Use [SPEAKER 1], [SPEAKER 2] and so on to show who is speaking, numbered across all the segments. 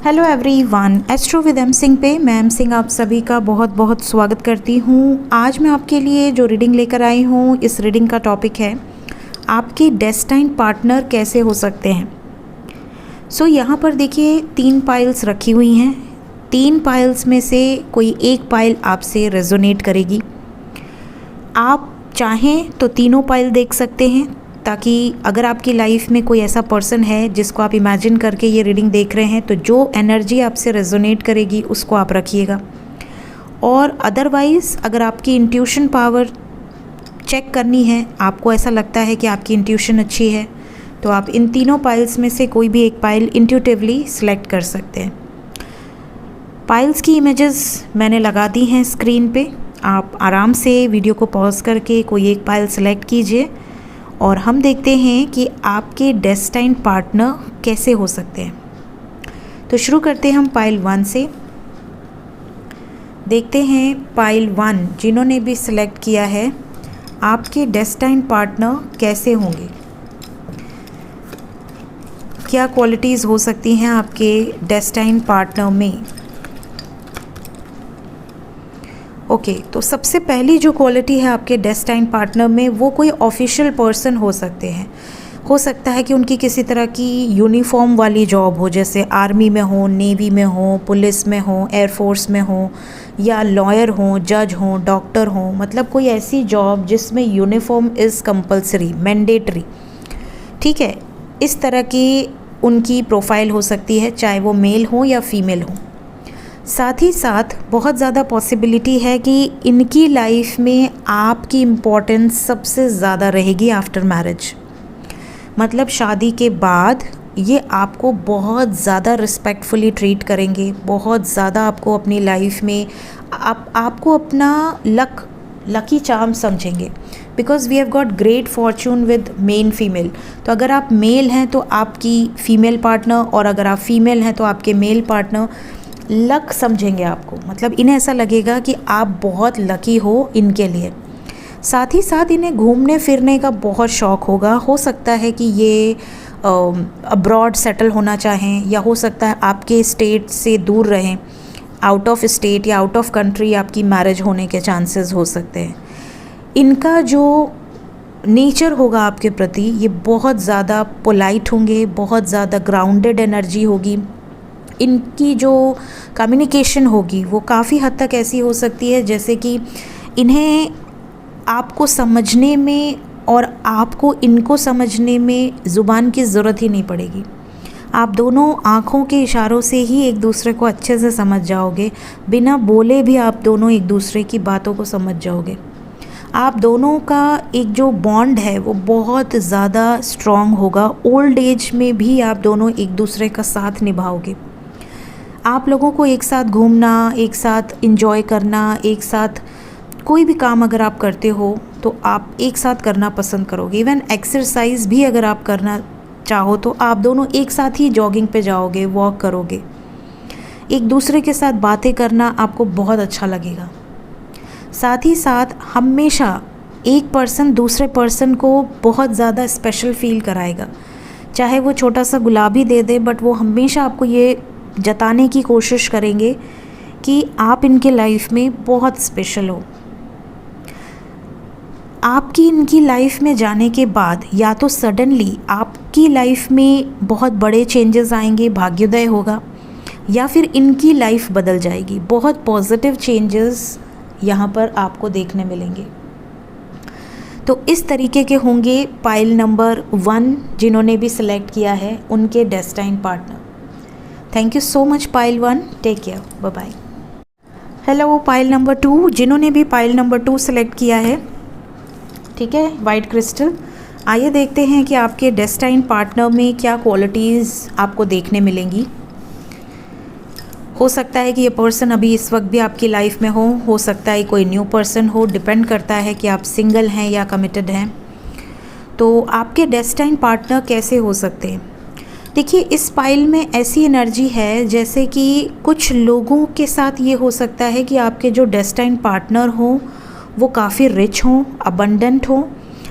[SPEAKER 1] Hello everyone, astro with M Singh पे मैं M Singh आप सभी का बहुत बहुत स्वागत करती हूँ। आज मैं आपके लिए जो रीडिंग लेकर आई हूँ, इस रीडिंग का टॉपिक है आपके डेस्टाइन पार्टनर कैसे हो सकते हैं। यहाँ पर देखिए 3 पाइल्स रखी हुई हैं। 3 पाइल्स में से कोई एक पाइल आपसे रेजोनेट करेगी। आप चाहें तो तीनों पाइल देख सकते हैं, ताकि अगर आपकी लाइफ में कोई ऐसा पर्सन है जिसको आप इमेजिन करके ये रीडिंग देख रहे हैं, तो जो एनर्जी आपसे रेजोनेट करेगी उसको आप रखिएगा। और अदरवाइज़ अगर आपकी इंट्यूशन पावर चेक करनी है, आपको ऐसा लगता है कि आपकी इंट्यूशन अच्छी है, तो आप इन तीनों पाइल्स में से कोई भी एक पाइल इंट्यूटिवली सिलेक्ट कर सकते हैं। पाइल्स की इमेजेस मैंने लगा दी हैं स्क्रीन पे। आप आराम से वीडियो को पॉज करके कोई एक पाइल सेलेक्ट कीजिए और हम देखते हैं कि आपके डेस्टाइन पार्टनर कैसे हो सकते हैं। तो शुरू करते हैं हम पाइल 1 से। देखते हैं पाइल 1 जिन्होंने भी सिलेक्ट किया है, आपके डेस्टाइन पार्टनर कैसे होंगे, क्या क्वालिटीज़ हो सकती हैं आपके डेस्टाइन पार्टनर में। ओके, तो सबसे पहली जो क्वालिटी है आपके डेस्टाइन पार्टनर में, वो कोई ऑफिशियल पर्सन हो सकते हैं। हो सकता है कि उनकी किसी तरह की यूनिफॉर्म वाली जॉब हो, जैसे आर्मी में हो, नेवी में हो, पुलिस में हो, एयरफोर्स में हो, या लॉयर हो, जज हो, डॉक्टर हो। मतलब कोई ऐसी जॉब जिसमें यूनिफॉर्म इज़ कंपलसरी, मैंडेटरी। ठीक है, इस तरह की उनकी प्रोफाइल हो सकती है, चाहे वो मेल हो या फीमेल हो। साथ ही साथ बहुत ज़्यादा पॉसिबिलिटी है कि इनकी लाइफ में आपकी इम्पोर्टेंस सबसे ज़्यादा रहेगी आफ्टर मैरिज। मतलब शादी के बाद ये आपको बहुत ज़्यादा रिस्पेक्टफुली ट्रीट करेंगे, बहुत ज़्यादा आपको अपनी लाइफ में आपको अपना लकी चार्म समझेंगे, because we have got great fortune with men female. तो अगर आप मेल हैं तो आपकी फीमेल पार्टनर, और अगर आप फीमेल हैं तो आपके मेल पार्टनर लक समझेंगे आपको। मतलब इन्हें ऐसा लगेगा कि आप बहुत लकी हो इनके लिए। साथ ही साथ इन्हें घूमने फिरने का बहुत शौक़ होगा। हो सकता है कि ये अब्रॉड सेटल होना चाहें, या हो सकता है आपके स्टेट से दूर रहें, आउट ऑफ स्टेट या आउट ऑफ कंट्री आपकी मैरिज होने के चांसेस हो सकते हैं। इनका जो नेचर होगा आपके प्रति, ये बहुत ज़्यादा पोलाइट होंगे, बहुत ज़्यादा ग्राउंडेड एनर्जी होगी। इनकी जो कम्युनिकेशन होगी वो काफ़ी हद तक ऐसी हो सकती है जैसे कि इन्हें आपको समझने में और आपको इनको समझने में ज़ुबान की ज़रूरत ही नहीं पड़ेगी। आप दोनों आँखों के इशारों से ही एक दूसरे को अच्छे से समझ जाओगे। बिना बोले भी आप दोनों एक दूसरे की बातों को समझ जाओगे। आप दोनों का एक जो बॉन्ड है वो बहुत ज़्यादा स्ट्रॉन्ग होगा। ओल्ड एज में भी आप दोनों एक दूसरे का साथ निभाओगे। आप लोगों को एक साथ घूमना, एक साथ एंजॉय करना, एक साथ कोई भी काम अगर आप करते हो तो आप एक साथ करना पसंद करोगे। इवन एक्सरसाइज भी अगर आप करना चाहो तो आप दोनों एक साथ ही जॉगिंग पे जाओगे, वॉक करोगे। एक दूसरे के साथ बातें करना आपको बहुत अच्छा लगेगा। साथ ही साथ हमेशा एक पर्सन दूसरे पर्सन को बहुत ज़्यादा स्पेशल फील कराएगा। चाहे वो छोटा सा गुलाब ही दे दे, बट वो हमेशा आपको ये जताने की कोशिश करेंगे कि आप इनके लाइफ में बहुत स्पेशल हो। आपकी इनकी लाइफ में जाने के बाद या तो सडनली आपकी लाइफ में बहुत बड़े चेंजेस आएंगे, भाग्योदय होगा, या फिर इनकी लाइफ बदल जाएगी। बहुत पॉजिटिव चेंजेस यहाँ पर आपको देखने मिलेंगे। तो इस तरीके के होंगे पाइल नंबर 1 जिन्होंने भी सिलेक्ट किया है, उनके destine partner. Thank you so much pile 1, take care, bye bye. Hello pile number 2 जिन्होंने भी पाइल नंबर 2 सेलेक्ट किया है, ठीक है, वाइट क्रिस्टल। आइए देखते हैं कि आपके डेस्टाइन पार्टनर में क्या क्वालिटीज़ आपको देखने मिलेंगी। हो सकता है कि ये पर्सन अभी इस वक्त भी आपकी लाइफ में हो सकता है कोई न्यू पर्सन हो, डिपेंड करता है कि आप सिंगल हैं या कमिटेड हैं। तो आपके डेस्टाइन पार्टनर कैसे हो सकते हैं। देखिए, इस पाइल में ऐसी एनर्जी है जैसे कि कुछ लोगों के साथ ये हो सकता है कि आपके जो डेस्टाइन पार्टनर हों वो काफ़ी रिच हों, अबंडेंट हों,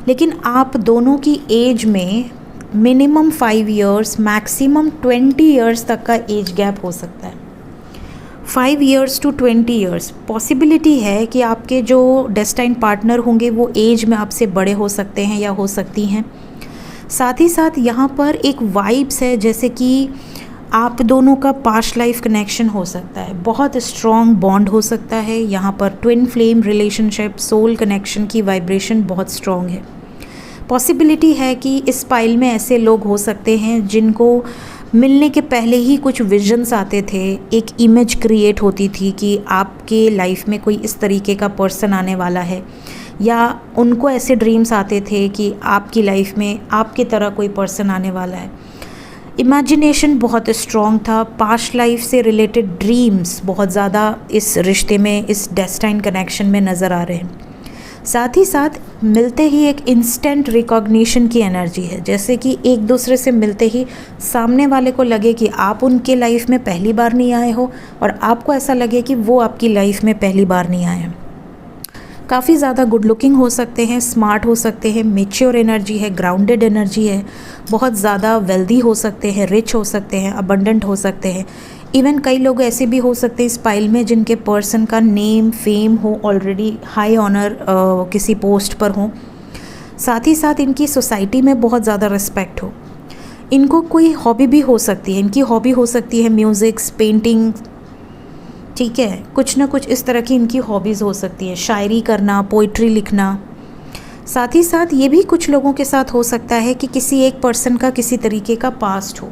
[SPEAKER 1] लेकिन आप दोनों की एज में मिनिमम 5 इयर्स, मैक्सिमम 20 इयर्स तक का एज गैप हो सकता है। 5 इयर्स टू 20 इयर्स पॉसिबिलिटी है कि आपके जो डेस्टाइन पार्टनर होंगे वो एज में आपसे बड़े हो सकते हैं या हो सकती हैं। साथ ही साथ यहाँ पर एक वाइब्स है जैसे कि आप दोनों का पास्ट लाइफ कनेक्शन हो सकता है, बहुत स्ट्रॉन्ग बॉन्ड हो सकता है। यहाँ पर twin flame relationship, soul connection की वाइब्रेशन बहुत स्ट्रॉन्ग है। पॉसिबिलिटी है कि इस पाइल में ऐसे लोग हो सकते हैं जिनको मिलने के पहले ही कुछ विजन्स आते थे, एक इमेज क्रिएट होती थी कि आपके लाइफ में कोई इस तरीके का पर्सन आने वाला है, या उनको ऐसे ड्रीम्स आते थे कि आपकी लाइफ में आपकी तरह कोई पर्सन आने वाला है। इमेजिनेशन बहुत स्ट्रॉन्ग था, पास्ट लाइफ से रिलेटेड ड्रीम्स बहुत ज़्यादा इस रिश्ते में, इस डेस्टाइन कनेक्शन में नज़र आ रहे हैं। साथ ही साथ मिलते ही एक इंस्टेंट रिकॉग्निशन की एनर्जी है, जैसे कि एक दूसरे से मिलते ही सामने वाले को लगे कि आप उनके लाइफ में पहली बार नहीं आए हो और आपको ऐसा लगे कि वो आपकी लाइफ में पहली बार नहीं आए हैं। काफ़ी ज़्यादा गुड लुकिंग हो सकते हैं, स्मार्ट हो सकते हैं, मेच्योर एनर्जी है, ग्राउंडेड एनर्जी है, बहुत ज़्यादा वेल्दी हो सकते हैं, रिच हो सकते हैं, अबंडेंट हो सकते हैं। इवन कई लोग ऐसे भी हो सकते हैं इस पाइल में जिनके पर्सन का नेम फेम हो, ऑलरेडी हाई ऑनर किसी पोस्ट पर हो। साथ ही साथ इनकी सोसाइटी में बहुत ज़्यादा रिस्पेक्ट हो। इनको कोई हॉबी भी हो सकती है, इनकी हॉबी हो सकती है म्यूज़िक्स, पेंटिंग, ठीक है, कुछ ना कुछ इस तरह की इनकी हॉबीज़ हो सकती है, शायरी करना, पोइट्री लिखना। साथ ही साथ ये भी कुछ लोगों के साथ हो सकता है कि किसी एक पर्सन का किसी तरीके का पास्ट हो,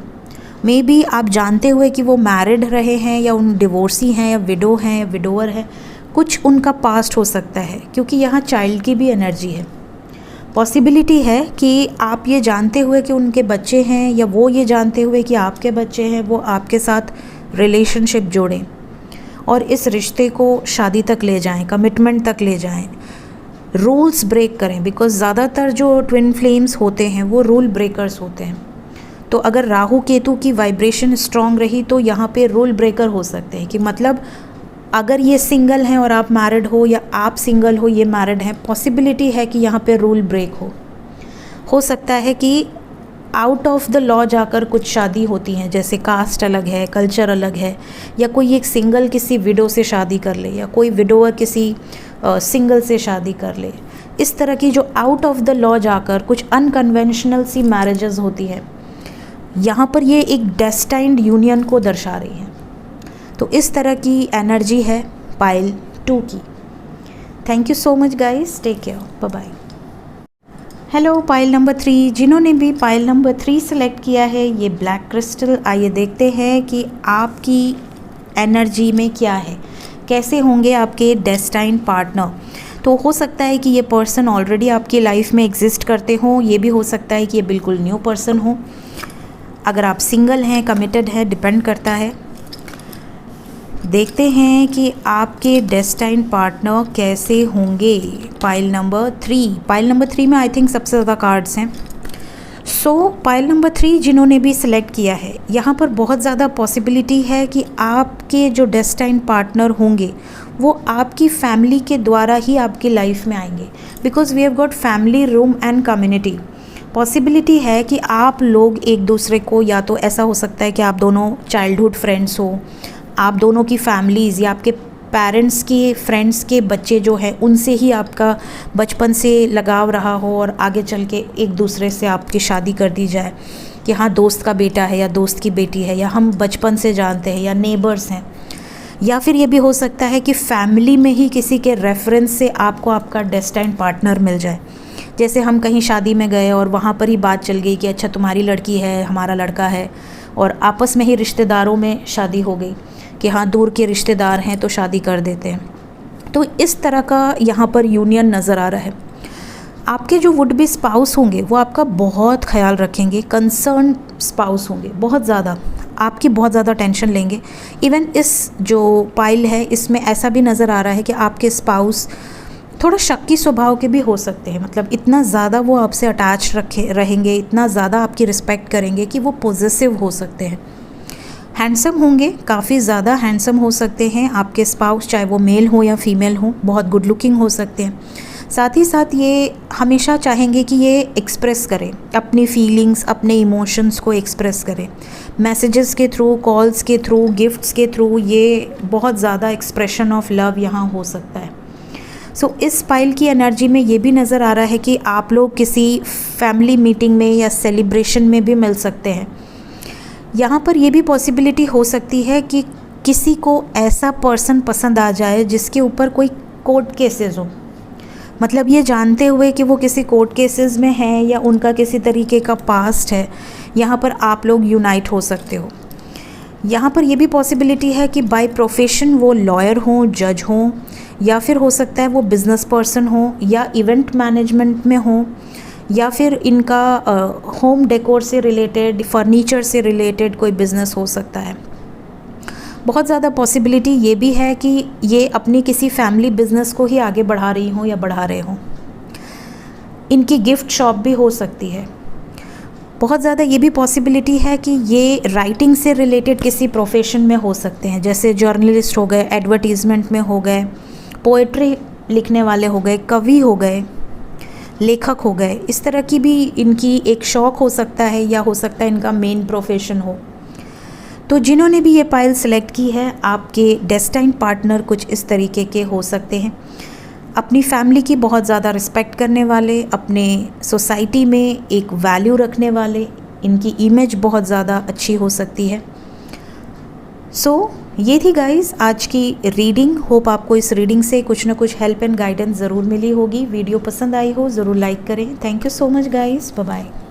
[SPEAKER 1] मे बी आप जानते हुए कि वो मैरिड रहे हैं या उन डिवोर्सी हैं या विडो हैं या विडोवर है, कुछ उनका पास्ट हो सकता है, क्योंकि यहाँ चाइल्ड की भी एनर्जी है। पॉसिबिलिटी है कि आप ये जानते हुए कि उनके बच्चे हैं या वो ये जानते हुए कि आपके बच्चे हैं, वो आपके साथ रिलेशनशिप जोड़ें और इस रिश्ते को शादी तक ले जाएं, कमिटमेंट तक ले जाएं, रूल्स ब्रेक करें, बिकॉज़ ज़्यादातर जो ट्विन फ्लेम्स होते हैं वो रूल ब्रेकर्स होते हैं। तो अगर राहु केतु की वाइब्रेशन स्ट्रॉन्ग रही तो यहाँ पे रूल ब्रेकर हो सकते हैं, कि मतलब अगर ये सिंगल हैं और आप मैरिड हो, या आप सिंगल हो ये मैरिड हैं, पॉसिबिलिटी है कि यहाँ पे रूल ब्रेक हो सकता है कि आउट ऑफ द लॉ जाकर कुछ शादी होती हैं, जैसे कास्ट अलग है, कल्चर अलग है, या कोई एक सिंगल किसी विडो से शादी कर ले, या कोई विडोवर किसी सिंगल से शादी कर ले। इस तरह की जो आउट ऑफ द लॉ जाकर कुछ अनकन्वेंशनल सी मैरिजेस होती है, यहाँ पर ये एक डेस्टाइन्ड यूनियन को दर्शा रही हैं। तो इस तरह की एनर्जी है पाइल 2 की। Thank you so much guys, take care, bye bye. Hello pile number 3, जिन्होंने भी पाइल नंबर 3 सेलेक्ट किया है, ये ब्लैक क्रिस्टल, आइए देखते हैं कि आपकी एनर्जी में क्या है, कैसे होंगे आपके डेस्टाइन पार्टनर। तो हो सकता है कि ये पर्सन ऑलरेडी आपकी लाइफ में एग्जिस्ट करते हों, ये भी हो सकता है कि ये बिल्कुल न्यू पर्सन हो। अगर आप सिंगल हैं, कमिटेड है, डिपेंड करता है। देखते हैं कि आपके डेस्टाइन पार्टनर कैसे होंगे। पाइल नंबर 3 में आई थिंक सबसे ज़्यादा कार्ड्स हैं। पाइल नंबर 3 जिन्होंने भी सिलेक्ट किया है, यहाँ पर बहुत ज़्यादा पॉसिबिलिटी है कि आपके जो डेस्टाइन पार्टनर होंगे वो आपकी फैमिली के द्वारा ही आपकी लाइफ में आएंगे, because we have got family, room and community. Possibility है कि आप लोग एक दूसरे को, या तो ऐसा हो सकता है कि आप दोनों चाइल्डहुड फ्रेंड्स हो, आप दोनों की फैमिलीज़ या आपके पेरेंट्स के फ्रेंड्स के बच्चे जो हैं उनसे ही आपका बचपन से लगाव रहा हो और आगे चल के एक दूसरे से आपकी शादी कर दी जाए, कि हाँ दोस्त का बेटा है या दोस्त की बेटी है, या हम बचपन से जानते हैं, या नेबर्स हैं। या फिर ये भी हो सकता है कि फैमिली में ही किसी के रेफरेंस से आपको आपका डेस्टाइन पार्टनर मिल जाए। जैसे हम कहीं शादी में गए और वहाँ पर ही बात चल गई कि अच्छा तुम्हारी लड़की है, हमारा लड़का है, और आपस में ही रिश्तेदारों में शादी हो गई कि हाँ दूर के रिश्तेदार हैं तो शादी कर देते हैं। तो इस तरह का यहाँ पर यूनियन नज़र आ रहा है। आपके जो वुड बी स्पाउस होंगे वो आपका बहुत ख्याल रखेंगे, कंसर्न स्पाउस होंगे, बहुत ज़्यादा आपकी बहुत ज़्यादा टेंशन लेंगे। इवन इस जो पाइल है इसमें ऐसा भी नज़र आ रहा है कि आपके स्पाउस थोड़ा शक्की स्वभाव के भी हो सकते हैं, मतलब इतना ज़्यादा वो आपसे अटैच रहेंगे, इतना ज़्यादा आपकी रिस्पेक्ट करेंगे कि वो पॉजिटिव हो सकते हैं। हैंडसम होंगे, काफ़ी ज़्यादा हैंडसम हो सकते हैं आपके स्पाउस, चाहे वो मेल हो या फीमेल हो, बहुत गुड लुकिंग हो सकते हैं। साथ ही साथ ये हमेशा चाहेंगे कि ये एक्सप्रेस करें अपनी फीलिंग्स, अपने इमोशंस को एक्सप्रेस करें मैसेजेस के थ्रू, कॉल्स के थ्रू, गिफ्ट्स के थ्रू। ये बहुत ज़्यादा एक्सप्रेशन ऑफ लव यहाँ हो सकता है। सो इस पाइल की एनर्जी में ये भी नज़र आ रहा है कि आप लोग किसी फैमिली मीटिंग में या सेलिब्रेशन में भी मिल सकते हैं। यहाँ पर ये भी पॉसिबिलिटी हो सकती है कि किसी को ऐसा पर्सन पसंद आ जाए जिसके ऊपर कोई कोर्ट केसेस हो, मतलब ये जानते हुए कि वो किसी कोर्ट केसेस में हैं या उनका किसी तरीके का पास्ट है, यहाँ पर आप लोग यूनाइट हो सकते हो। यहाँ पर ये भी पॉसिबिलिटी है कि बाय प्रोफेशन वो लॉयर हों, जज हों, या फिर हो सकता है वो बिज़नेस पर्सन हो या इवेंट मैनेजमेंट में हो, या फिर इनका होम डेकोर से रिलेटेड, फर्नीचर से रिलेटेड कोई बिज़नेस हो सकता है। बहुत ज़्यादा पॉसिबिलिटी ये भी है कि ये अपनी किसी फैमिली बिज़नेस को ही आगे बढ़ा रही हों या बढ़ा रहे हों। इनकी गिफ्ट शॉप भी हो सकती है। बहुत ज़्यादा ये भी पॉसिबिलिटी है कि ये राइटिंग से रिलेटेड किसी प्रोफेशन में हो सकते हैं, जैसे जर्नलिस्ट हो गए, एडवर्टीज़मेंट में हो गए, पोएट्री लिखने वाले हो गए, कवि हो गए, लेखक हो गए। इस तरह की भी इनकी एक शौक़ हो सकता है, या हो सकता है इनका मेन प्रोफेशन हो। तो जिन्होंने भी ये पाइल सेलेक्ट की है, आपके डेस्टाइन पार्टनर कुछ इस तरीके के हो सकते हैं। अपनी फैमिली की बहुत ज़्यादा रिस्पेक्ट करने वाले, अपने सोसाइटी में एक वैल्यू रखने वाले, इनकी इमेज बहुत ज़्यादा अच्छी हो सकती है। सो ये थी गाइस आज की रीडिंग। होप आपको इस रीडिंग से कुछ ना कुछ हेल्प एंड गाइडेंस ज़रूर मिली होगी। वीडियो पसंद आई हो ज़रूर लाइक करें। Thank you so much guys, bye bye.